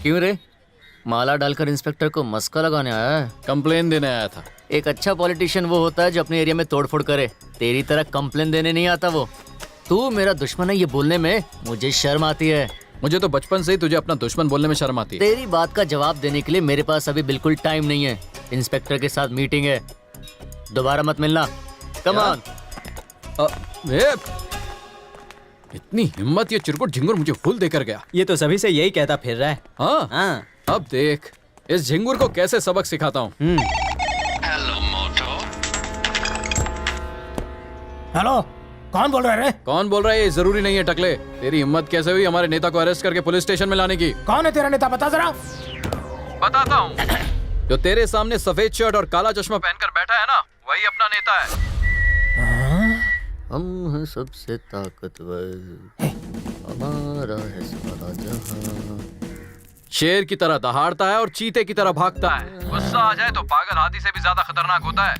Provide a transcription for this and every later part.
क्यों रे? माला डालकर इंस्पेक्टर को मस्का लगाने आया है? कंप्लेन देने आया था। एक अच्छा पॉलिटिशियन वो होता है जो अपने एरिया में तोड़फोड़ करे। तेरी तरह कंप्लेन देने नहीं आता वो। तू मेरा दुश्मन है ये बोलने में मुझे शर्म आती है। मुझे तो बचपन से ही तुझे अपना दुश्मन बोलने में शर्म आती है। तेरी बात का जवाब देने के लिए मेरे पास अभी बिल्कुल टाइम नहीं है। इंस्पेक्टर के साथ मीटिंग है, दोबारा मत मिलना। Come on. इतनी हिम्मत, ये चिरकुट झिंगुर मुझे फूल देकर गया। ये तो सभी से यही कहता फिर रहा है। हाँ हाँ। अब देख इस झिंगुर को कैसे सबक सिखाता हूँ। हेलो, कौन बोल रहा है रे? कौन बोल रहा है ये जरूरी नहीं है टकले। तेरी हिम्मत कैसे हुई हमारे नेता को अरेस्ट करके पुलिस स्टेशन में लाने की? कौन है तेरा नेता, बता जरा। बताता हूँ। जो तेरे सामने सफेद शर्ट और काला चश्मा पहनकर बैठा है ना, वही अपना नेता है। हम हैं सबसे ताकतवर, हमारा है सारा जहां। शेर की तरह दहाड़ता है और चीते की तरह भागता है। गुस्सा आ जाए तो पागल हाथी से भी ज्यादा खतरनाक होता है।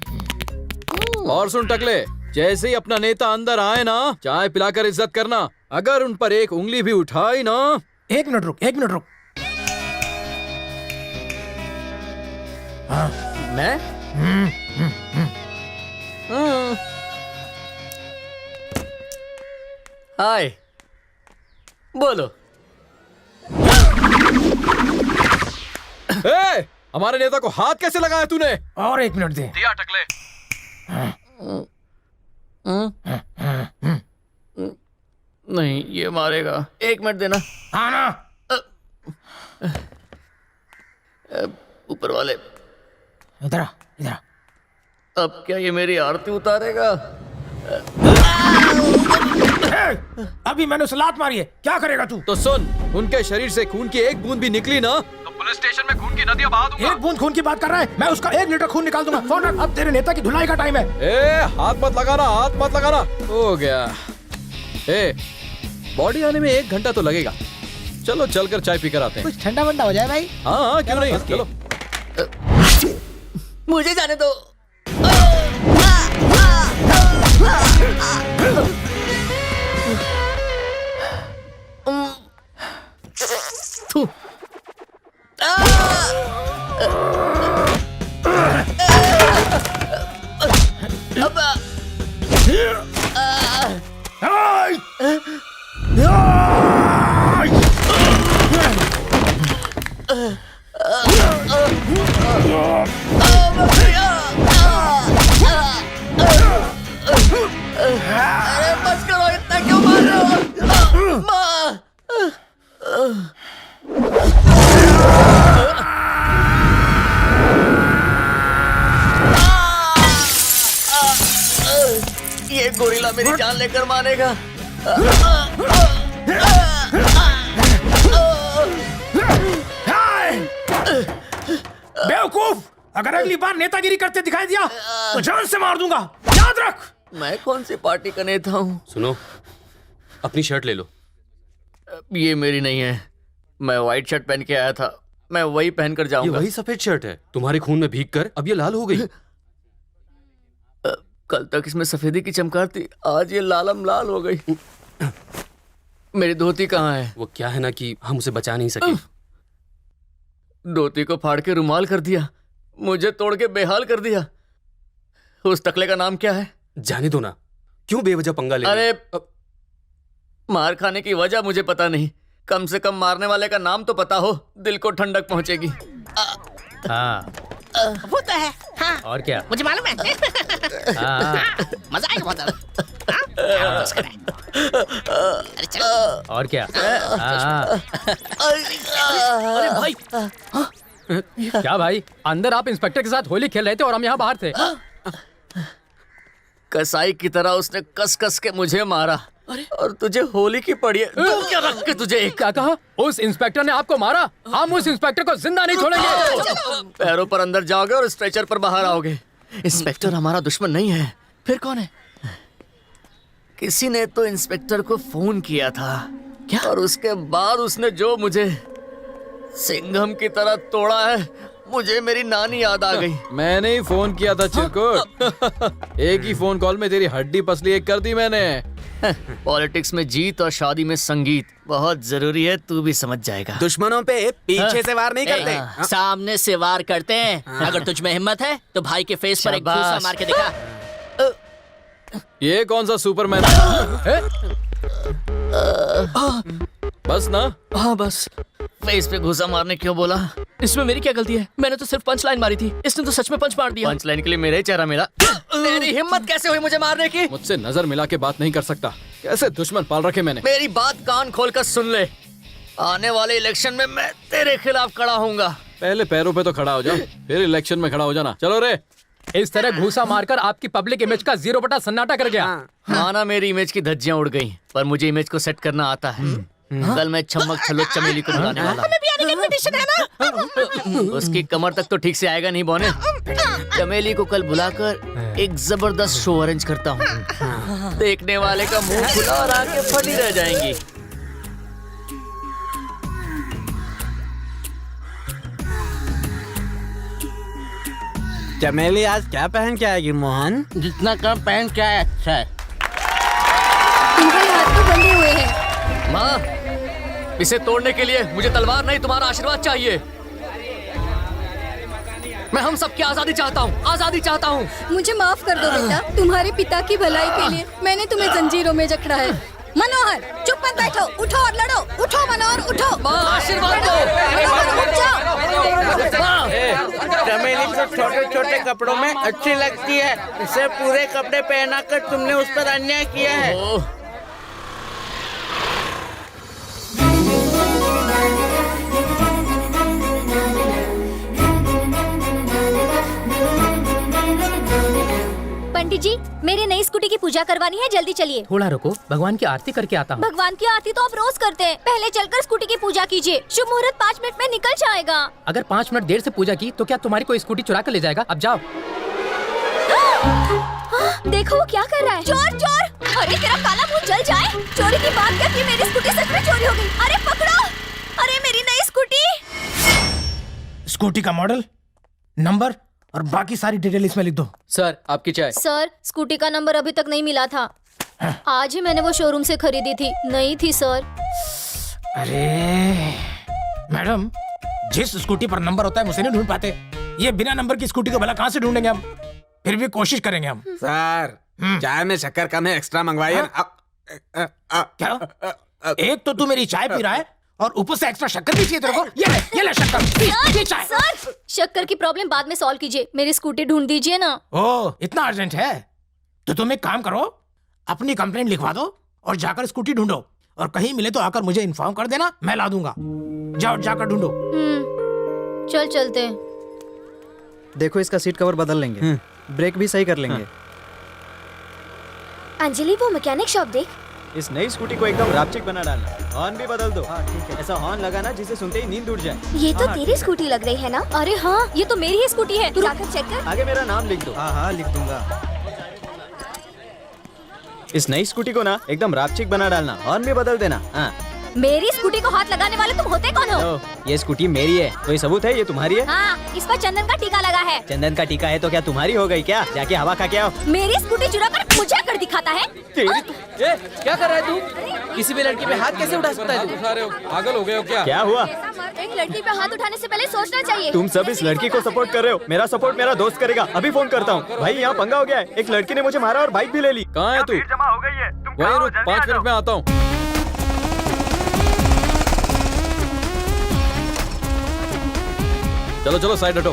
और सुन टकले, जैसे ही अपना नेता अंदर आए ना, चाय पिलाकर इज्जत करना। अगर उन पर एक उंगली भी उठाई ना। एक मिनट रुक। हाँ। मैं? हाय, बोलो। ए, हमारे नेता को हाथ कैसे लगाया तूने? और एक मिनट दे। दिया टकले। नहीं, ये मारेगा। एक मिनट देना। हाँ ना। ऊपर वाले, इधर आ। अब क्या ये मेरी आरती उतारेगा? अभी मैंने उसे लात मारी है, क्या करेगा तू? तो सुन, उनके शरीर से खून की एक बूंद भी निकली ना, तो पुलिस स्टेशन में खून की नदियां बहा दूंगा। एक बूंद खून की बात कर रहा है? मैं उसका 1 लीटर खून निकाल दूंगा। फोन रख, अब तेरे नेता की धुलाई का टाइम है। हाथ मत लगाना। हो गया। बॉडी आने में 1 घंटा तो लगेगा। चलो चलकर चाय पीकर आते हैं। कुछ ठंडा वंडा हो जाए भाई। हाँ, क्यों नहीं, चलो। मुझे जाने दो। थू। अरे बस करो, इतना क्यों मार रहे हो? ये गोरिल्ला मेरी जान लेकर मारेगा। बेवकूफ, अगर अगली बार नेतागिरी करते दिखाई दिया तो जान से मार दूंगा, याद रख। मैं कौन सी पार्टी का नेता हूँ? सुनो, अपनी शर्ट ले लो। ये मेरी नहीं है। मैं व्हाइट शर्ट पहन के आया था, मैं वही पहनकर ये जाऊंगा। वही सफेद शर्ट है, तुम्हारे खून में भीगकर अब ये लाल हो गई। कल तक इसमें सफेदी की चमकार थी, आज ये लालम लाल हो गई। मेरी धोती कहाँ है? वो क्या है ना कि हम उसे बचा नहीं सके। धोती को फाड़ के रुमाल कर दिया, मुझे तोड़ के बेहाल कर दिया। उस टकले का नाम क्या है? जाने दो ना, क्यों बेवजह पंगा ले रहे अरे मार खाने की वजह मुझे पता नहीं, कम से कम मारने वाले का नाम तो पता हो, दिल को ठंडक पहुंचेगी। हाँ, वो तो है। हाँ, और क्या? मुझे मालूम है। हाँ, मजा आएगा बहुत ज्यादा। हाँ? क्या बकवास कर रहा है? अरे चल। और क्या? हाँ। अरे भाई, क्या भाई, अंदर आप इंस्पेक्टर के साथ होली खेल रहे थे और हम यहाँ बाहर थे। कसाई की तरह उसने कस कस के मुझे मारा और तुझे होली की पड़ी है। तुम क्या रख के तुझे एक क्या कहा? उस इंस्पेक्टर ने आपको मारा? हम उस इंस्पेक्टर को जिंदा नहीं छोड़ेंगे। पैरों पर अंदर जाओगे और स्ट्रेचर पर बाहर आओगे। इंस्पेक्टर हमारा दुश्मन नहीं है, फिर कौन है? किसी ने तो इंस्पेक्टर को फोन किया था क्या? और उसके बाद उसने जो मुझे सिंघम की तरह तोड़ा है, मुझे मेरी नानी याद आ गई। मैंने ही फोन किया था चिरकुट। एक ही फोन कॉल में तेरी हड्डी पसली एक कर दी मैंने। पॉलिटिक्स में जीत और शादी में संगीत बहुत जरूरी है, तू भी समझ जाएगा। दुश्मनों पे पीछे से वार नहीं करते। सामने से वार करते हैं। अगर तुझ में हिम्मत है तो भाई के फेस पर एक शाबाश। घूसा मार के दिखा। ये कौन सा सुपरमैन? बस ना। हाँ बस, फेस पे घुसा मारने क्यों बोला? इसमें मेरी क्या गलती है? मैंने तो सिर्फ पंच लाइन मारी थी, इसने तो सच में पंच मार दिया। पंच लाइन के लिए मेरा ही चेहरा मिला। तेरी हिम्मत कैसे हुई मुझे मारने की? मुझसे नजर मिला के बात नहीं कर सकता। कैसे दुश्मन पाल रखे मैंने। मेरी बात कान खोलकर सुन ले, आने वाले इलेक्शन में मैं तेरे खिलाफ खड़ा होऊंगा। पहले पैरों पे तो खड़ा हो जा, फिर इलेक्शन में खड़ा हो जाना। चलो रे। इस तरह घूसा मारकर आपकी पब्लिक इमेज का 0 बटा सन्नाटा कर गया। माना मेरी इमेज की धज्जियां उड़ गई, पर मुझे इमेज को सेट करना आता है। कल मैं छमक छलो चमेली को बुलाने वाला हूँ। उसकी कमर तक तो ठीक से आएगा नहीं बोने। चमेली को कल बुलाकर एक जबरदस्त शो अरेंज करता हूँ। देखने वाले का मुंह खुला और आंखें फटी रह जाएंगी। चमेली आज क्या पहन के आएगी मोहन? जितना कम पहन क्या है अच्छा है। तुम्हारे हाथ तो बंधे हुए हैं। माँ, इसे तोड़ने के लिए मुझे तलवार नहीं तुम्हारा आशीर्वाद चाहिए। मैं हम सबकी आजादी चाहता हूँ, आजादी चाहता हूँ। मुझे माफ कर दो बेटा, तुम्हारे पिता की भलाई के लिए मैंने तुम्हें जंजीरों में जकड़ा है। मनोहर चुप मत बैठो, उठो और लड़ो। उठो मनोहर, उठो। माँ आशीर्वाद दो। मनोहर उठ जाओ। चमेली तो छोटे छोटे कपड़ों में अच्छी लगती है, इसे पूरे कपड़े पहना कर तुमने उस पर अन्याय किया है। ओह, पंडित जी, मेरी नई स्कूटी की पूजा करवानी है, जल्दी चलिए। थोड़ा रुको, भगवान की आरती करके आता हूँ। भगवान की आरती तो आप रोज करते हैं, पहले चलकर स्कूटी की पूजा कीजिए। शुभ मुहूर्त 5 मिनट में निकल जाएगा। अगर 5 मिनट देर से पूजा की तो क्या तुम्हारी कोई स्कूटी चुरा कर ले जाएगा? अब जाओ। देखो वो क्या कर रहा है। चोर चोर! अरे तेरा काला मुंह जल जाए। चोरी की बात क्या की, मेरी स्कूटी सच में चोरी हो गई। अरे पकड़ो, अरे मेरी नई स्कूटी। स्कूटी का मॉडल, नंबर और बाकी सारी डिटेल इसमें लिख दो। सर आपकी चाय। सर, स्कूटी का नंबर अभी तक नहीं मिला था। आज ही मैंने वो शोरूम से खरीदी थी, नहीं थी सर। अरे मैडम, जिस स्कूटी पर नंबर होता है उसे नहीं ढूंढ पाते। ये बिना नंबर की स्कूटी को भला कहाँ से ढूंढेंगे हम? फिर भी कोशिश करेंगे हम। सर, चाय में शक्कर कम है, एक्स्ट्रा मंगवाइए। क्या? एक तो तू मेरी चाय पी रहा है और ऊपर से एक्स्ट्रा शक्कर भी चाहिए तेरे को। ये ले शक्कर, ये चाय। सर, शक्कर की प्रॉब्लम बाद में सॉल्व कीजिए, मेरी स्कूटी ढूंढ दीजिए ना। ओह, इतना अर्जेंट है तो तुम एक काम करो, अपनी कंप्लेंट लिखवा दो और जाकर स्कूटी ढूंढो, और कहीं मिले तो आकर मुझे इन्फॉर्म कर देना, मैं ला दूंगा। जाओ जाकर ढूंढो। चल चलते हैं। देखो इसका सीट कवर बदल लेंगे, ब्रेक भी सही कर लेंगे। अंजलि, वो मैकेनिक शॉप देख। इस नई स्कूटी को एकदम रापचिक बना डालना, हॉर्न भी बदल दो। ऐसा हॉर्न लगाना जिसे सुनते ही नींद उड़ जाए। ये तो तेरी स्कूटी लग रही है ना? अरे हाँ, ये तो मेरी ही स्कूटी है। तू जाकर चेक कर। आगे मेरा नाम लिख दो। हाँ लिख दूंगा। इस नई स्कूटी को ना एकदम रापचिक बना डालना, हॉर्न भी बदल देना। हाँ। मेरी स्कूटी को हाथ लगाने वाले तुम होते कौन हो? ये स्कूटी मेरी है, कोई सबूत है ये तुम्हारी है? हाँ, इस पर चंदन का टीका लगा है। चंदन का टीका है तो क्या तुम्हारी हो गई क्या? जाके हवा खा के आओ। मेरी स्कूटी चुरा कर मुझे कर दिखाता है। क्या कर रहा है तू? किसी भी लड़की पे हाथ कैसे उठा सकता है तू? पागल हो गए हो क्या? क्या हुआ? एक लड़की पे हाथ उठाने से पहले सोचना चाहिए। तुम सब इस लड़की को सपोर्ट कर रहे हो। मेरा सपोर्ट मेरा दोस्त करेगा। अभी फोन करता हूँ। भाई यहाँ पंगा हो गया है, एक लड़की ने मुझे मारा और बाइक भी ले ली। कहाँ है तू? वहीं रुक, 5 मिनट में आता हूँ। चलो चलो साइड हटो।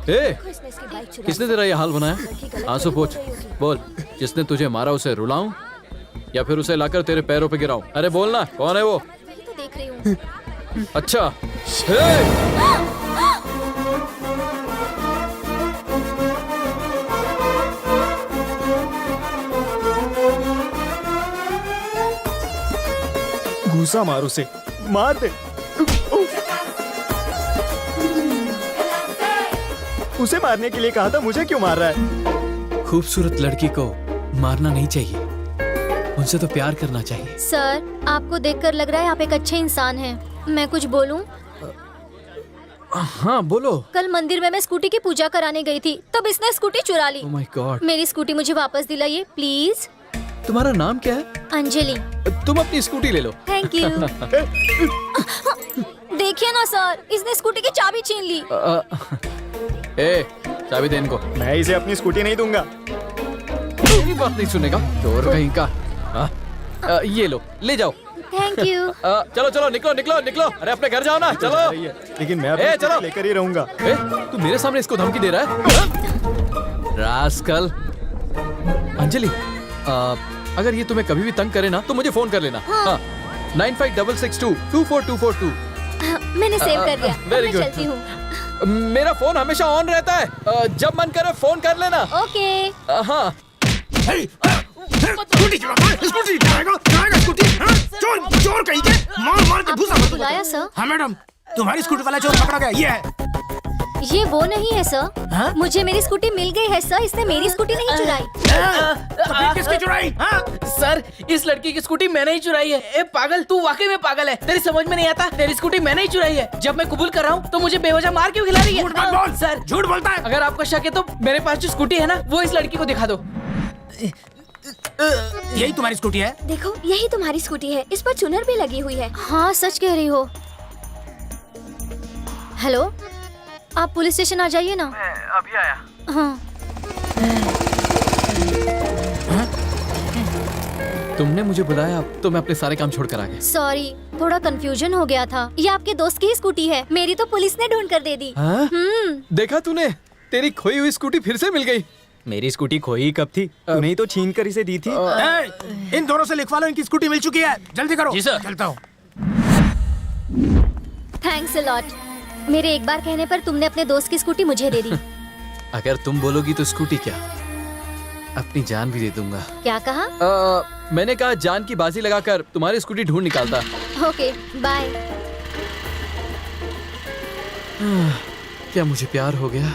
ए, किसने तेरा ये हाल बनाया? आंसू पोंछ, बोल। जिसने तुझे मारा उसे रुलाऊं या फिर उसे लाकर तेरे पैरों पे गिराऊं? अरे बोलना, कौन है वो? वही तो देख रही हूँ। अच्छा। ए! घूसा मार उसे, मार दे उसे। मारने के लिए कहा था, मुझे क्यों मार रहा है? खूबसूरत लड़की को मारना नहीं चाहिए, उनसे तो प्यार करना चाहिए। सर, आपको देखकर लग रहा है आप एक अच्छे इंसान हैं। मैं कुछ बोलूं? हाँ बोलो। कल मंदिर में मैं स्कूटी की पूजा कराने गई थी, तब इसने स्कूटी चुरा ली। Oh my God। मेरी स्कूटी मुझे वापस दिलाइए प्लीज। तुम्हारा नाम क्या है? अंजलि। तुम अपनी स्कूटी ले लो। Thank you. देखिए ना सर, इसने स्कूटी की चाबी छीन ली। ए, चाबी दे इनको। मैं इसे अपनी स्कूटी नहीं दूंगा। मेरी बात नहीं सुनेगा चोर कहीं का। ये लो, ले जाओ। Thank you. चलो चलो, निकलो निकलो निकलो। अरे अपने घर जाओ ना, चलो। लेकिन मैं ए, अपनी चलो। लेकर ही रहूंगा। ए, तू मेरे सामने इसको धमकी दे रहा है? रास्कल। अंजलि, अगर ये तुम्हें कभी भी तंग करे ना तो मुझे फोन कर लेना। हाँ। 9566224242। मैंने सेव कर लिया। Very मैं good. चलती हूँ। मेरा फोन हमेशा ऑन रहता है। जब मन करे फोन कर लेना। ओके। हाँ। स्कूटी चलाएगा स्कूटी। हाँ? चोर कहीं के मार मार के भूसा भर दूंगा। बुलाया सर? हाँ मैडम, तुम्हारी स्कूटी वाला चोर पकड़ा गया। ये है। ये वो नहीं है सर। हाँ? मुझे मेरी स्कूटी मिल गई है सर, इसने मेरी स्कूटी नहीं चुराई। तो फिर किसकी चुराई? हाँ? सर, इस लड़की की स्कूटी मैंने ही चुराई है। ए पागल, तू वाकई में पागल है। तेरी समझ में नहीं आता, तेरी स्कूटी मैंने ही चुराई है। जब मैं कबूल कर रहा हूँ तो मुझे बेवजह मार क्यों खिला रही है? झूठ मत बोल। सर, झूठ बोलता है। अगर आपको शक है तो मेरे पास जो स्कूटी है ना, वो इस लड़की को दिखा दो। यही तुम्हारी स्कूटी है? देखो, यही तुम्हारी स्कूटी है। इस पर चुनर भी लगी हुई है। हाँ, सच कह रही हो। हेलो, आप पुलिस स्टेशन आ जाइए ना। मैं अभी आया। हाँ। तुमने मुझे बुलाया तो मैं अपने सारे काम छोड़ कर आ गया। सॉरी, थोड़ा कंफ्यूजन हो गया था। ये आपके दोस्त की ही स्कूटी है, मेरी तो पुलिस ने ढूंढ कर दे दी। हाँ? देखा तूने, तेरी खोई हुई स्कूटी फिर से मिल गई। मेरी स्कूटी खोई कब थी? तूने ही तो छीन कर इसे दी थी। इन दोनों से लिखवा लो, इनकी स्कूटी मिल चुकी है। जल्दी करो। जी सर। चलता हूँ। Thanks a lot. मेरे एक बार कहने पर तुमने अपने दोस्त की स्कूटी मुझे दे दी। अगर तुम बोलोगी तो स्कूटी क्या, अपनी जान भी दे दूंगा। क्या कहा? मैंने कहा जान की बाजी लगाकर तुम्हारी स्कूटी ढूंढ निकालता। Okay, bye. क्या मुझे प्यार हो गया?